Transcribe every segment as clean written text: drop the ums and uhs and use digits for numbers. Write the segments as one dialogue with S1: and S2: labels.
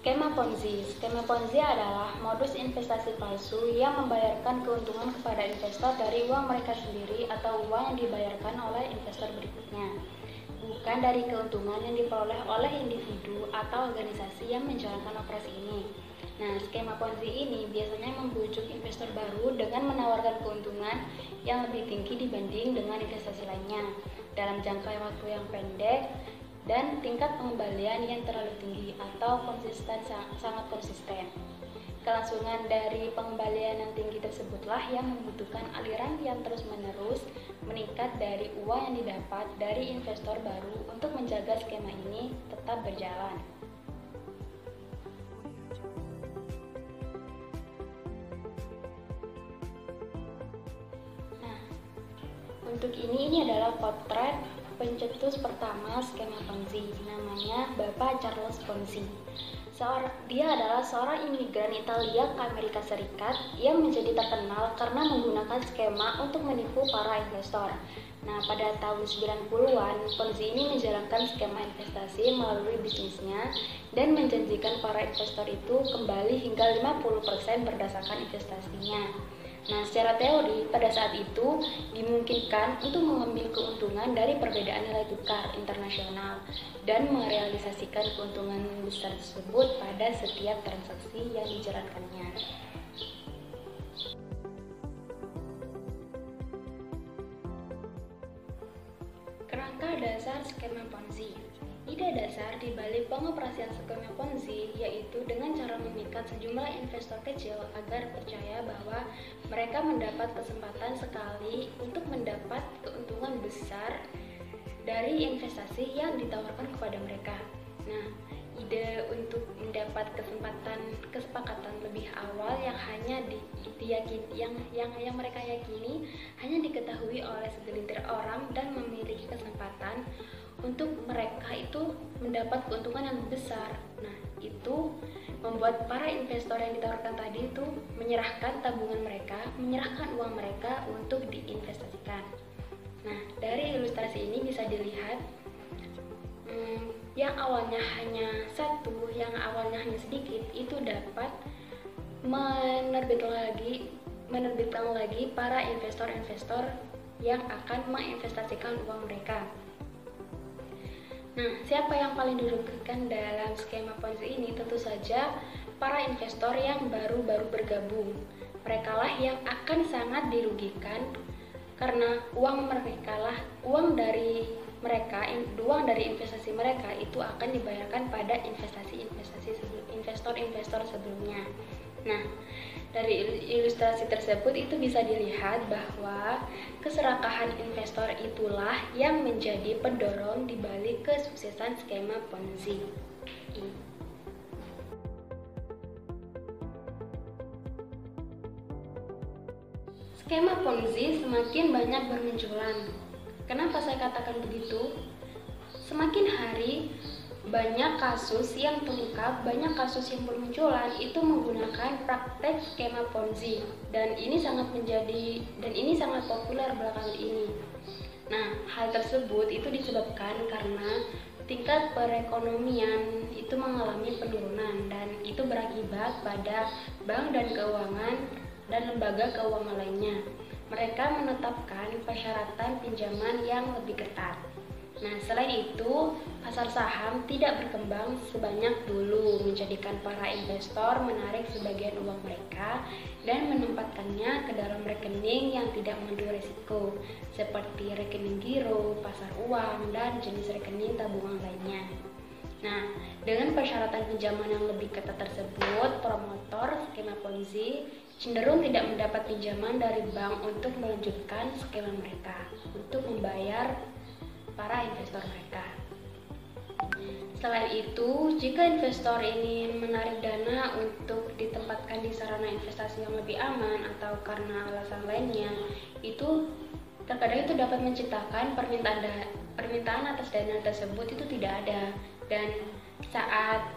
S1: Skema Ponzi. Skema Ponzi adalah modus investasi palsu yang membayarkan keuntungan kepada investor dari uang mereka sendiri atau uang yang dibayarkan oleh investor berikutnya, bukan dari keuntungan yang diperoleh oleh individu atau organisasi yang menjalankan operasi ini. Nah, skema Ponzi ini biasanya membujuk investor baru dengan menawarkan keuntungan yang lebih tinggi dibanding dengan investasi lainnya dalam jangka waktu yang pendek dan tingkat pengembalian yang terlalu tinggi atau sangat konsisten. Kelangsungan dari pengembalian yang tinggi tersebutlah yang membutuhkan aliran yang terus-menerus meningkat dari uang yang didapat dari investor baru untuk menjaga skema ini tetap berjalan. Nah, untuk ini adalah potret pencetus pertama skema Ponzi, namanya Bapak Charles Ponzi. Dia adalah seorang imigran Italia ke Amerika Serikat yang menjadi terkenal karena menggunakan skema untuk menipu para investor. Nah, pada tahun 90-an, Ponzi ini menjalankan skema investasi melalui bisnisnya dan menjanjikan para investor itu kembali hingga 50% berdasarkan investasinya. Nah, secara teori, pada saat itu dimungkinkan untuk mengambil keuntungan dari perbedaan nilai tukar internasional dan merealisasikan keuntungan besar tersebut pada setiap transaksi yang dijalankannya. Kerangka dasar skema Ponzi. Ide dasar di balik pengoperasian skema Ponzi yaitu dengan cara memikat sejumlah investor kecil agar percaya bahwa mereka mendapat kesempatan sekali untuk mendapat keuntungan besar dari investasi yang ditawarkan kepada mereka. Nah, ide untuk mendapat kesepakatan lebih awal yang hanya yang mereka yakini hanya diketahui oleh segelintir orang dan memiliki kesempatan untuk mereka itu mendapat keuntungan yang besar. Nah, itu membuat para investor yang ditawarkan tadi itu menyerahkan tabungan mereka, menyerahkan uang mereka untuk diinvestasikan. Nah, dari ilustrasi ini bisa dilihat yang awalnya hanya satu, yang awalnya hanya sedikit, itu dapat menerbitkan lagi para investor-investor yang akan menginvestasikan uang mereka. Nah, siapa yang paling dirugikan dalam skema Ponzi ini? Tentu saja para investor yang baru-baru bergabung. Merekalah yang akan sangat dirugikan karena uang dari investasi mereka itu akan dibayarkan pada investor-investor sebelumnya. Nah, dari ilustrasi tersebut itu bisa dilihat bahwa keserakahan investor itulah yang menjadi pendorong di balik kesuksesan skema Ponzi. Skema Ponzi semakin banyak bermunculan. Kenapa saya katakan begitu? Semakin hari banyak kasus yang terungkap, banyak kasus yang bermunculan itu menggunakan praktek skema Ponzi dan ini sangat populer belakangan ini. Nah, hal tersebut itu disebabkan karena tingkat perekonomian itu mengalami penurunan dan itu berakibat pada bank dan keuangan dan lembaga keuangan lainnya. Mereka menetapkan persyaratan pinjaman yang lebih ketat. Nah, selain itu, pasar saham tidak berkembang sebanyak dulu, menjadikan para investor menarik sebagian uang mereka dan menempatkannya ke dalam rekening yang tidak mengandung risiko, seperti rekening giro, pasar uang, dan jenis rekening tabungan lainnya. Nah, dengan persyaratan pinjaman yang lebih ketat tersebut, promotor skema Ponzi cenderung tidak mendapat pinjaman dari bank untuk melanjutkan skema mereka, untuk membayar para investor mereka. Selain itu, jika investor ini menarik dana untuk ditempatkan di sarana investasi yang lebih aman atau karena alasan lainnya, itu terkadang itu dapat menciptakan permintaan atas dana tersebut itu tidak ada, dan saat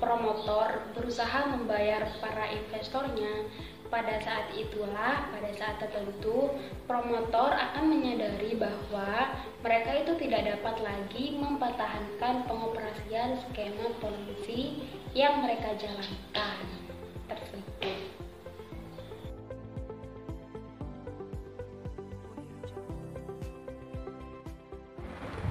S1: promotor berusaha membayar para investornya, Pada saat itulah, pada saat tertentu, promotor akan menyadari bahwa mereka itu tidak dapat lagi mempertahankan pengoperasian skema ponzi yang mereka jalankan tersebut.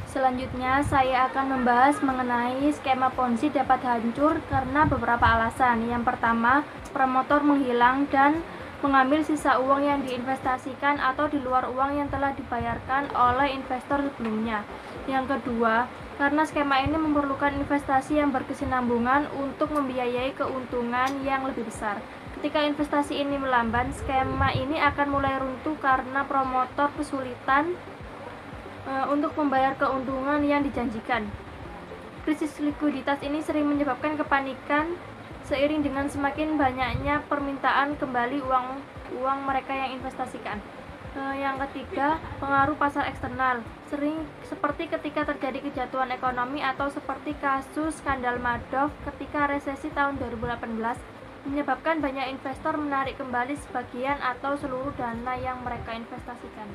S2: Selanjutnya, saya akan membahas mengenai skema ponzi dapat hancur karena beberapa alasan. Yang pertama, promotor menghilang dan mengambil sisa uang yang diinvestasikan atau di luar uang yang telah dibayarkan oleh investor sebelumnya. Yang kedua, karena skema ini memerlukan investasi yang berkesinambungan untuk membiayai keuntungan yang lebih besar. Ketika investasi ini melambat, skema ini akan mulai runtuh karena promotor kesulitan untuk membayar keuntungan yang dijanjikan. Krisis likuiditas ini sering menyebabkan kepanikan seiring dengan semakin banyaknya permintaan kembali uang mereka yang investasikan. Yang ketiga, pengaruh pasar eksternal. Sering seperti ketika terjadi kejatuhan ekonomi atau seperti kasus skandal Madoff ketika resesi tahun 2018 menyebabkan banyak investor menarik kembali sebagian atau seluruh dana yang mereka investasikan.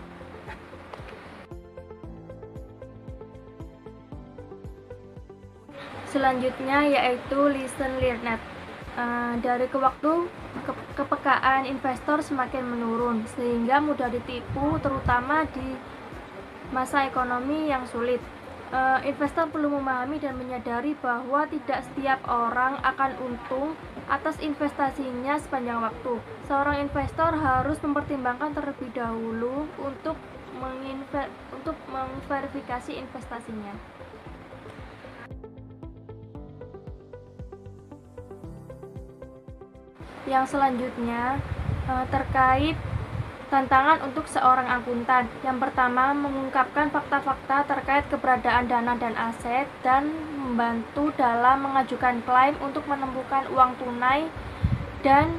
S2: Selanjutnya yaitu lesson learned. Dari ke waktu, kepekaan investor semakin menurun sehingga mudah ditipu, terutama di masa ekonomi yang sulit. Investor perlu memahami dan menyadari bahwa tidak setiap orang akan untung atas investasinya sepanjang waktu. Seorang investor harus mempertimbangkan terlebih dahulu untuk memverifikasi investasinya. Yang selanjutnya terkait tantangan untuk seorang akuntan. Yang pertama, mengungkapkan fakta-fakta terkait keberadaan dana dan aset dan membantu dalam mengajukan klaim untuk menemukan uang tunai dan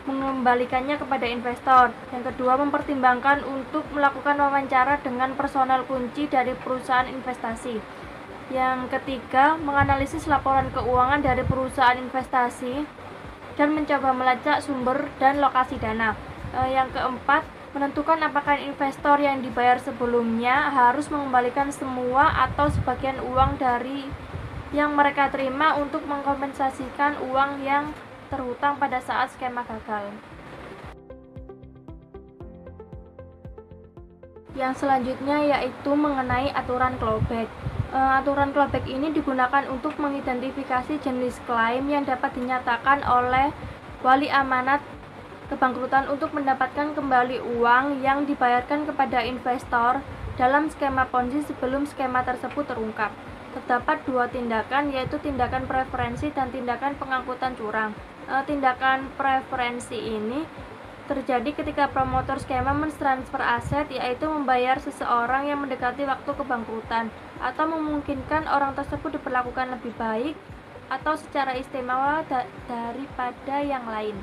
S2: mengembalikannya kepada investor. Yang kedua, mempertimbangkan untuk melakukan wawancara dengan personel kunci dari perusahaan investasi. Yang ketiga, menganalisis laporan keuangan dari perusahaan investasi dan mencoba melacak sumber dan lokasi dana. Yang keempat, menentukan apakah investor yang dibayar sebelumnya harus mengembalikan semua atau sebagian uang dari yang mereka terima untuk mengkompensasikan uang yang terhutang pada saat skema gagal. Yang selanjutnya yaitu mengenai aturan clawback. Aturan clawback ini digunakan untuk mengidentifikasi jenis klaim yang dapat dinyatakan oleh wali amanat kebangkrutan untuk mendapatkan kembali uang yang dibayarkan kepada investor dalam skema ponzi sebelum skema tersebut terungkap. Terdapat dua tindakan, yaitu tindakan preferensi dan tindakan pengangkutan curang. Tindakan preferensi ini terjadi ketika promotor skema mentransfer aset, yaitu membayar seseorang yang mendekati waktu kebangkrutan atau memungkinkan orang tersebut diperlakukan lebih baik atau secara istimewa daripada yang lain.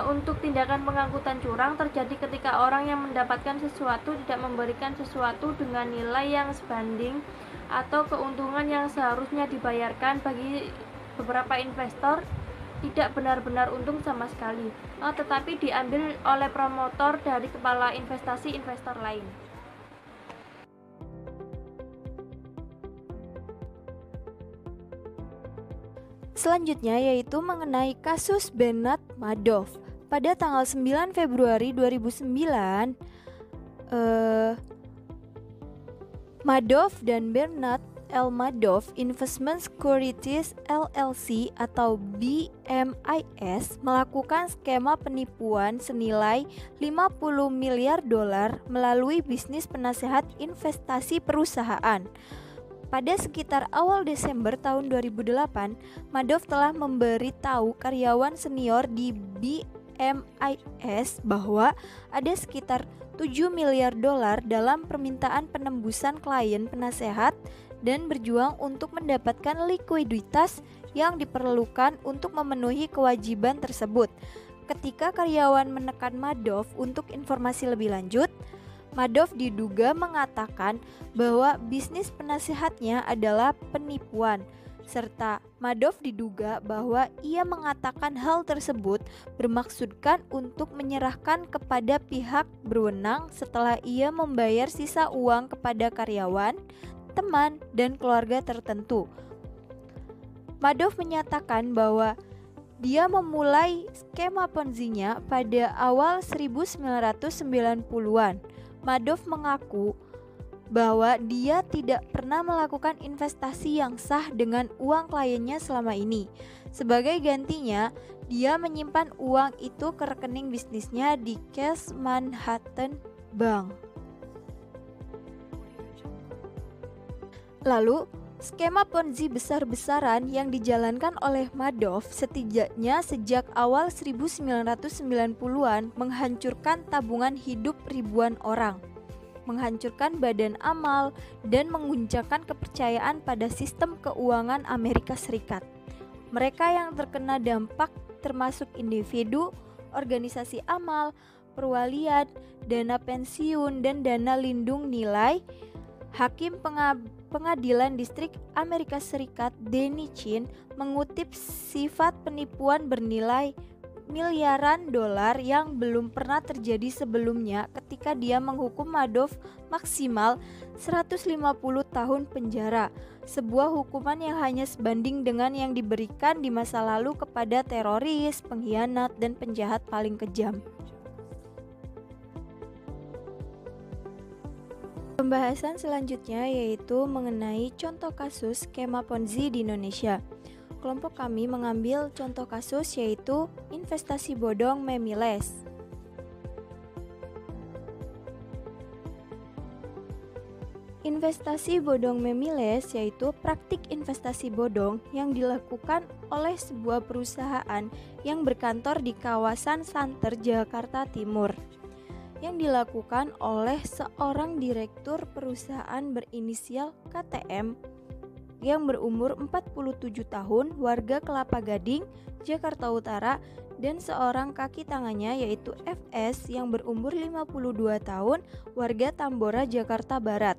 S2: Untuk tindakan pengangkutan curang terjadi ketika orang yang mendapatkan sesuatu tidak memberikan sesuatu dengan nilai yang sebanding atau keuntungan yang seharusnya dibayarkan. Bagi beberapa investor tidak benar-benar untung sama sekali, tetapi diambil oleh promotor dari kepala investasi investor lain.
S3: Selanjutnya yaitu mengenai kasus Bernard Madoff. Pada tanggal 9 Februari 2009, Madoff dan Bernard L. Madoff Investment Securities LLC atau BMIS melakukan skema penipuan senilai 50 miliar dolar melalui bisnis penasehat investasi perusahaan. Pada sekitar awal Desember tahun 2008, Madoff telah memberitahu karyawan senior di BMIS bahwa ada sekitar 7 miliar dolar dalam permintaan penembusan klien penasehat dan berjuang untuk mendapatkan likuiditas yang diperlukan untuk memenuhi kewajiban tersebut. Ketika karyawan menekan Madoff untuk informasi lebih lanjut, Madoff diduga mengatakan bahwa bisnis penasehatnya adalah penipuan. serta Madoff diduga bahwa ia mengatakan hal tersebut bermaksudkan untuk menyerahkan kepada pihak berwenang setelah ia membayar sisa uang kepada karyawan, teman, dan keluarga tertentu. Madoff menyatakan bahwa dia memulai skema Ponzi-nya pada awal 1990-an. Madoff mengaku bahwa dia tidak pernah melakukan investasi yang sah dengan uang kliennya selama ini. Sebagai gantinya, dia menyimpan uang itu ke rekening bisnisnya di Chase Manhattan Bank. Lalu, skema Ponzi besar-besaran yang dijalankan oleh Madoff setidaknya sejak awal 1990-an menghancurkan tabungan hidup ribuan orang, menghancurkan badan amal, dan mengguncangkan kepercayaan pada sistem keuangan Amerika Serikat. Mereka yang terkena dampak termasuk individu, organisasi amal, perwalian, dana pensiun, dan dana lindung nilai. Hakim Pengadilan Distrik Amerika Serikat Denny Chin mengutip sifat penipuan bernilai miliaran dolar yang belum pernah terjadi sebelumnya ketika dia menghukum Madoff maksimal 150 tahun penjara, sebuah hukuman yang hanya sebanding dengan yang diberikan di masa lalu kepada teroris, pengkhianat, dan penjahat paling kejam. Pembahasan selanjutnya yaitu mengenai contoh kasus skema Ponzi di Indonesia. Kelompok kami mengambil contoh kasus yaitu investasi bodong Memiles. Investasi bodong Memiles yaitu praktik investasi bodong yang dilakukan oleh sebuah perusahaan yang berkantor di kawasan Santer, Jakarta Timur, yang dilakukan oleh seorang direktur perusahaan berinisial KTM yang berumur 47 tahun, warga Kelapa Gading, Jakarta Utara, dan seorang kaki tangannya yaitu FS yang berumur 52 tahun, warga Tambora, Jakarta Barat.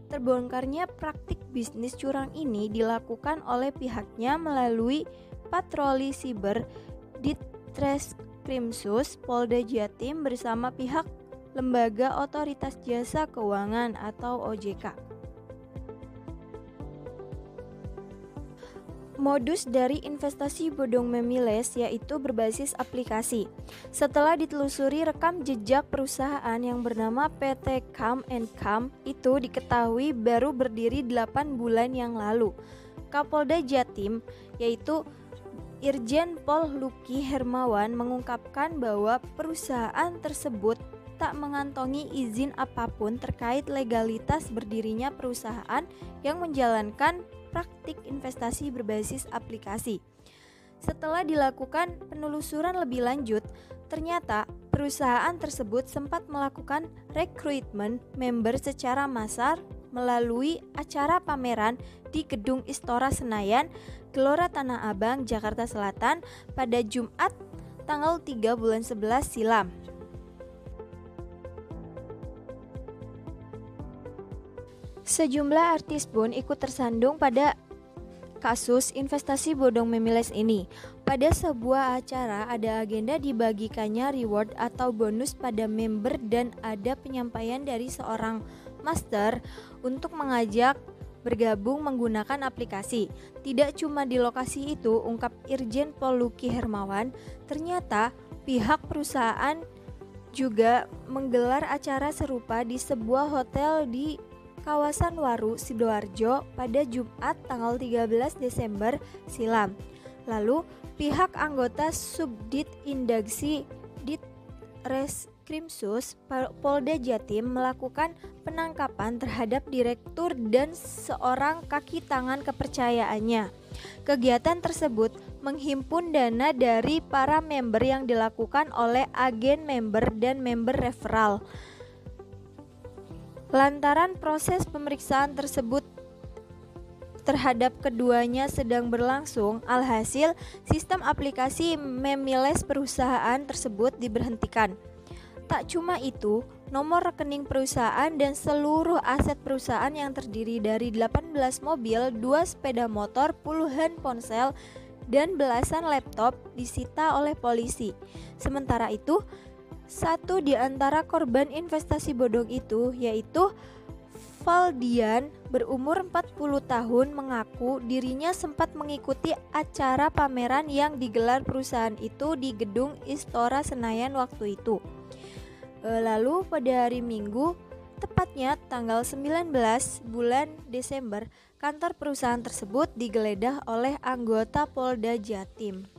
S3: Terbongkarnya praktik bisnis curang ini dilakukan oleh pihaknya melalui patroli siber Ditreskrimsus Polda Jatim bersama pihak Lembaga Otoritas Jasa Keuangan atau OJK. Modus dari investasi bodong Memiles yaitu berbasis aplikasi. Setelah ditelusuri rekam jejak perusahaan yang bernama PT Come & Come itu diketahui baru berdiri 8 bulan yang lalu. Kapolda Jatim yaitu Irjen Pol Luki Hermawan mengungkapkan bahwa perusahaan tersebut tak mengantongi izin apapun terkait legalitas berdirinya perusahaan yang menjalankan praktik investasi berbasis aplikasi. Setelah dilakukan penelusuran lebih lanjut, ternyata perusahaan tersebut sempat melakukan rekrutmen member secara massal melalui acara pameran di Gedung Istora Senayan, Gelora Tanah Abang, Jakarta Selatan pada Jumat tanggal 3 bulan 11 silam. Sejumlah artis pun ikut tersandung pada kasus investasi bodong Memiles ini. Pada sebuah acara ada agenda dibagikannya reward atau bonus pada member dan ada penyampaian dari seorang master untuk mengajak bergabung menggunakan aplikasi. Tidak cuma di lokasi itu, ungkap Irjen Pol Luki Hermawan, ternyata pihak perusahaan juga menggelar acara serupa di sebuah hotel di kawasan Waru, Sidoarjo pada Jumat tanggal 13 Desember silam. Lalu, pihak anggota Subdit Indaksi Ditreskrimsus Polda Jatim melakukan penangkapan terhadap direktur dan seorang kaki tangan kepercayaannya. Kegiatan tersebut menghimpun dana dari para member yang dilakukan oleh agen member dan member referral. Lantaran proses pemeriksaan tersebut terhadap keduanya sedang berlangsung, alhasil sistem aplikasi Memiles perusahaan tersebut diberhentikan. Tak cuma itu, nomor rekening perusahaan dan seluruh aset perusahaan yang terdiri dari 18 mobil, 2 sepeda motor, puluhan ponsel, dan belasan laptop disita oleh polisi. Sementara itu, satu di antara korban investasi bodong itu, yaitu Valdian berumur 40 tahun, mengaku dirinya sempat mengikuti acara pameran yang digelar perusahaan itu di gedung Istora Senayan waktu itu. Lalu pada hari Minggu, tepatnya tanggal 19 bulan Desember, kantor perusahaan tersebut digeledah oleh anggota Polda Jatim.